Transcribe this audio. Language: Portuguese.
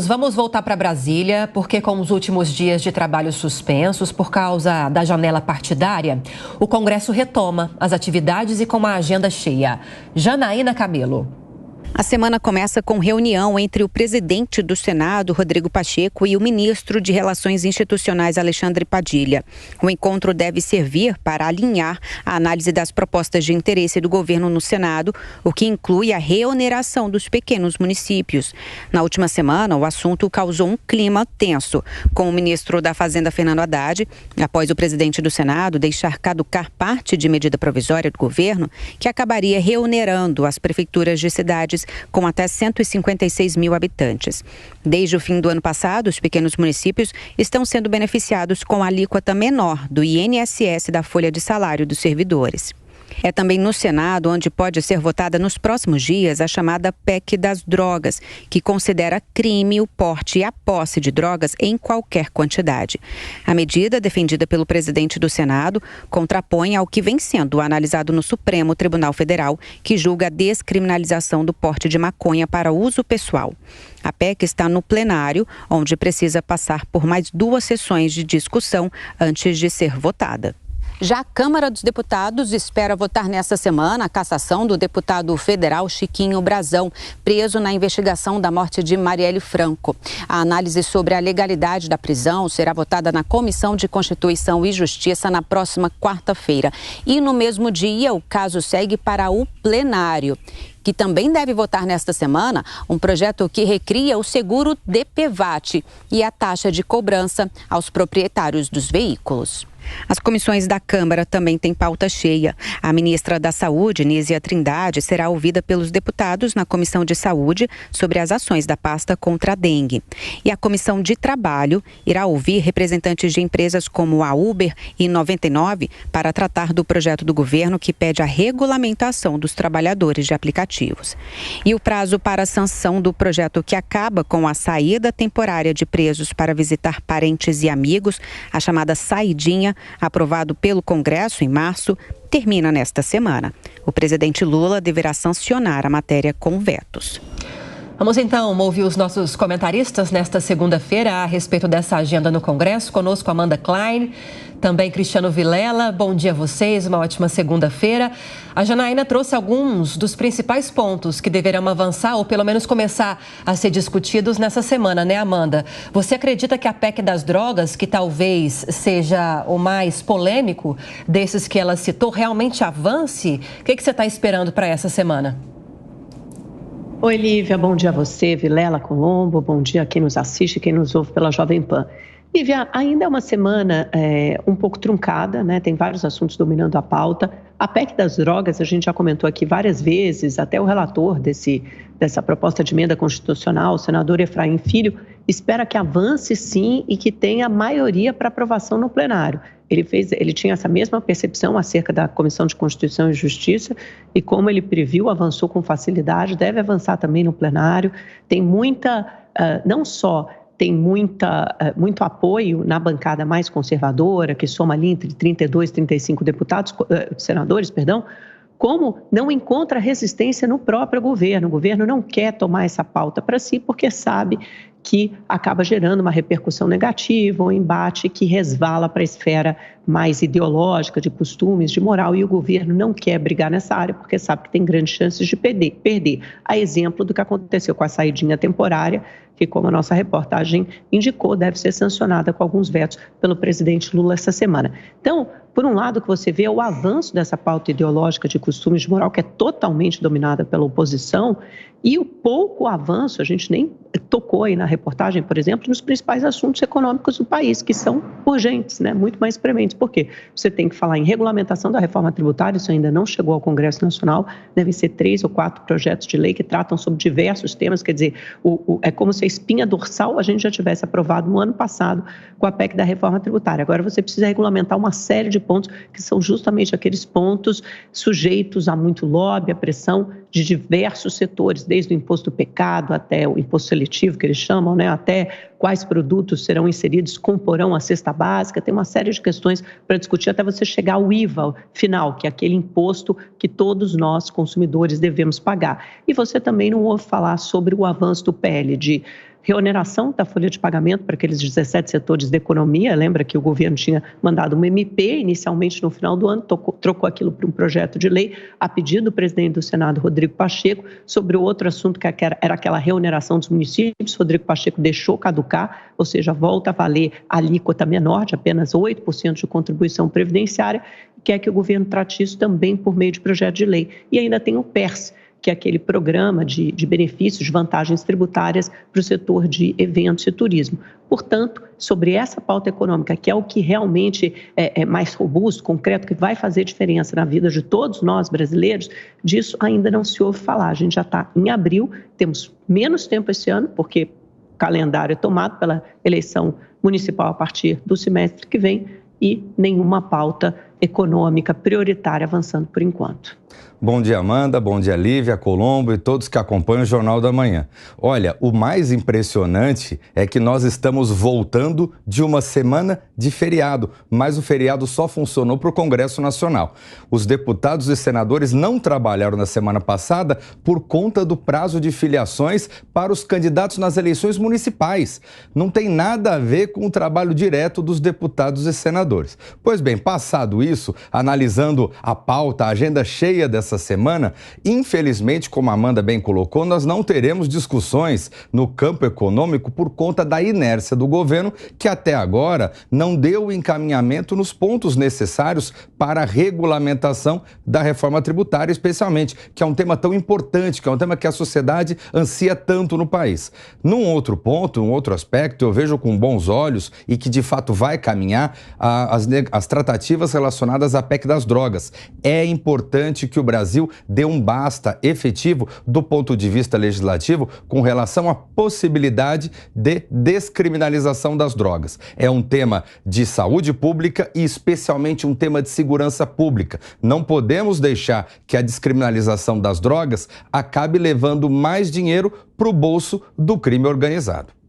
Vamos voltar para Brasília, porque com os últimos dias de trabalho suspensos por causa da janela partidária, o Congresso retoma as atividades e com uma agenda cheia. Janaína Camelo. A semana começa com reunião entre o presidente do Senado, Rodrigo Pacheco, e o ministro de Relações Institucionais, Alexandre Padilha. O encontro deve servir para alinhar a análise das propostas de interesse do governo no Senado, o que inclui a reoneração dos pequenos municípios. Na última semana, o assunto causou um clima tenso, com o ministro da Fazenda, Fernando Haddad, após o presidente do Senado deixar caducar parte de medida provisória do governo, que acabaria reonerando as prefeituras de cidades com até 156 mil habitantes. Desde o fim do ano passado, os pequenos municípios estão sendo beneficiados com a alíquota menor do INSS da folha de salário dos servidores. É também no Senado onde pode ser votada nos próximos dias a chamada PEC das drogas, que considera crime o porte e a posse de drogas em qualquer quantidade. A medida, defendida pelo presidente do Senado, contrapõe ao que vem sendo analisado no Supremo Tribunal Federal, que julga a descriminalização do porte de maconha para uso pessoal. A PEC está no plenário, onde precisa passar por mais 2 sessões de discussão antes de ser votada. Já a Câmara dos Deputados espera votar nesta semana a cassação do deputado federal Chiquinho Brazão, preso na investigação da morte de Marielle Franco. A análise sobre a legalidade da prisão será votada na Comissão de Constituição e Justiça na próxima quarta-feira. E no mesmo dia, o caso segue para o plenário, que também deve votar nesta semana um projeto que recria o seguro DPVAT e a taxa de cobrança aos proprietários dos veículos. As comissões da Câmara também têm pauta cheia. A ministra da Saúde, Nízia Trindade, será ouvida pelos deputados na Comissão de Saúde sobre as ações da pasta contra a dengue. E a Comissão de Trabalho irá ouvir representantes de empresas como a Uber e 99 para tratar do projeto do governo que pede a regulamentação dos trabalhadores de aplicativos. E o prazo para a sanção do projeto que acaba com a saída temporária de presos para visitar parentes e amigos, a chamada saidinha, aprovado pelo Congresso em março, termina nesta semana. O presidente Lula deverá sancionar a matéria com vetos. Vamos então ouvir os nossos comentaristas nesta segunda-feira a respeito dessa agenda no Congresso. Conosco Amanda Klein, também Cristiano Vilela. Bom dia a vocês, uma ótima segunda-feira. A Janaína trouxe alguns dos principais pontos que deverão avançar ou pelo menos começar a ser discutidos nessa semana, né, Amanda? Você acredita que a PEC das drogas, que talvez seja o mais polêmico desses que ela citou, realmente avance? O que você está esperando para essa semana? Oi, Lívia, bom dia a você, Vilela Colombo, bom dia a quem nos assiste, quem nos ouve pela Jovem Pan. Lívia, ainda é uma semana um pouco truncada, né? Tem vários assuntos dominando a pauta. A PEC das drogas, a gente já comentou aqui várias vezes, até o relator dessa proposta de emenda constitucional, o senador Efraim Filho, espera que avance sim e que tenha maioria para aprovação no plenário. Ele tinha essa mesma percepção acerca da Comissão de Constituição e Justiça e como ele previu, avançou com facilidade, deve avançar também no plenário. Tem não só tem muito apoio na bancada mais conservadora, que soma ali entre 32 e 35 senadores, como não encontra resistência no próprio governo. O governo não quer tomar essa pauta para si porque sabe que acaba gerando uma repercussão negativa, um embate que resvala para a esfera mais ideológica, de costumes, de moral, e o governo não quer brigar nessa área porque sabe que tem grandes chances de perder. A exemplo do que aconteceu com a saidinha temporária, que, como a nossa reportagem indicou, deve ser sancionada com alguns vetos pelo presidente Lula essa semana. Então, por um lado, o que você vê é o avanço dessa pauta ideológica de costumes de moral, que é totalmente dominada pela oposição, e o pouco avanço, a gente nem tocou aí na reportagem, por exemplo, nos principais assuntos econômicos do país, que são urgentes, né? Muito mais prementes. Por quê? Você tem que falar em regulamentação da reforma tributária, isso ainda não chegou ao Congresso Nacional, devem ser 3 ou 4 projetos de lei que tratam sobre diversos temas, quer dizer, é como se a espinha dorsal a gente já tivesse aprovado no ano passado com a PEC da reforma tributária. Agora você precisa regulamentar uma série de pontos que são justamente aqueles pontos sujeitos a muito lobby, a pressão de diversos setores, desde o imposto do pecado até o imposto seletivo, que eles chamam, né, até quais produtos serão inseridos, comporão a cesta básica, tem uma série de questões para discutir até você chegar ao IVA final, que é aquele imposto que todos nós, consumidores, devemos pagar. E você também não ouve falar sobre o avanço do PL de reoneração da folha de pagamento para aqueles 17 setores da economia. Lembra que o governo tinha mandado uma MP inicialmente no final do ano, trocou aquilo para um projeto de lei a pedido do presidente do Senado, Rodrigo Pacheco, sobre o outro assunto que era aquela reoneração dos municípios. Rodrigo Pacheco deixou caducar, ou seja, volta a valer a alíquota menor de apenas 8% de contribuição previdenciária, e quer que o governo trate isso também por meio de projeto de lei. E ainda tem o PERS, que é aquele programa de benefícios, de vantagens tributárias para o setor de eventos e turismo. Portanto, sobre essa pauta econômica, que é o que realmente é mais robusto, concreto, que vai fazer diferença na vida de todos nós brasileiros, disso ainda não se ouve falar. A gente já está em abril, temos menos tempo esse ano, porque o calendário é tomado pela eleição municipal a partir do semestre que vem, e nenhuma pauta econômica prioritária avançando por enquanto. Bom dia, Amanda. Bom dia, Lívia, Colombo e todos que acompanham o Jornal da Manhã. Olha, o mais impressionante é que nós estamos voltando de uma semana de feriado, mas o feriado só funcionou para o Congresso Nacional. Os deputados e senadores não trabalharam na semana passada por conta do prazo de filiações para os candidatos nas eleições municipais. Não tem nada a ver com o trabalho direto dos deputados e senadores. Pois bem, passado isso, analisando a pauta, a agenda cheia dessa semana, infelizmente, como a Amanda bem colocou, nós não teremos discussões no campo econômico por conta da inércia do governo, que até agora não deu o encaminhamento nos pontos necessários para a regulamentação da reforma tributária, especialmente, que é um tema tão importante, que é um tema que a sociedade ansia tanto no país. Num outro ponto, um outro aspecto, eu vejo com bons olhos e que de fato vai caminhar as tratativas relacionadas à PEC das drogas. É importante que o Brasil dê um basta efetivo do ponto de vista legislativo com relação à possibilidade de descriminalização das drogas. É um tema de saúde pública e especialmente um tema de segurança pública. Não podemos deixar que a descriminalização das drogas acabe levando mais dinheiro para o bolso do crime organizado.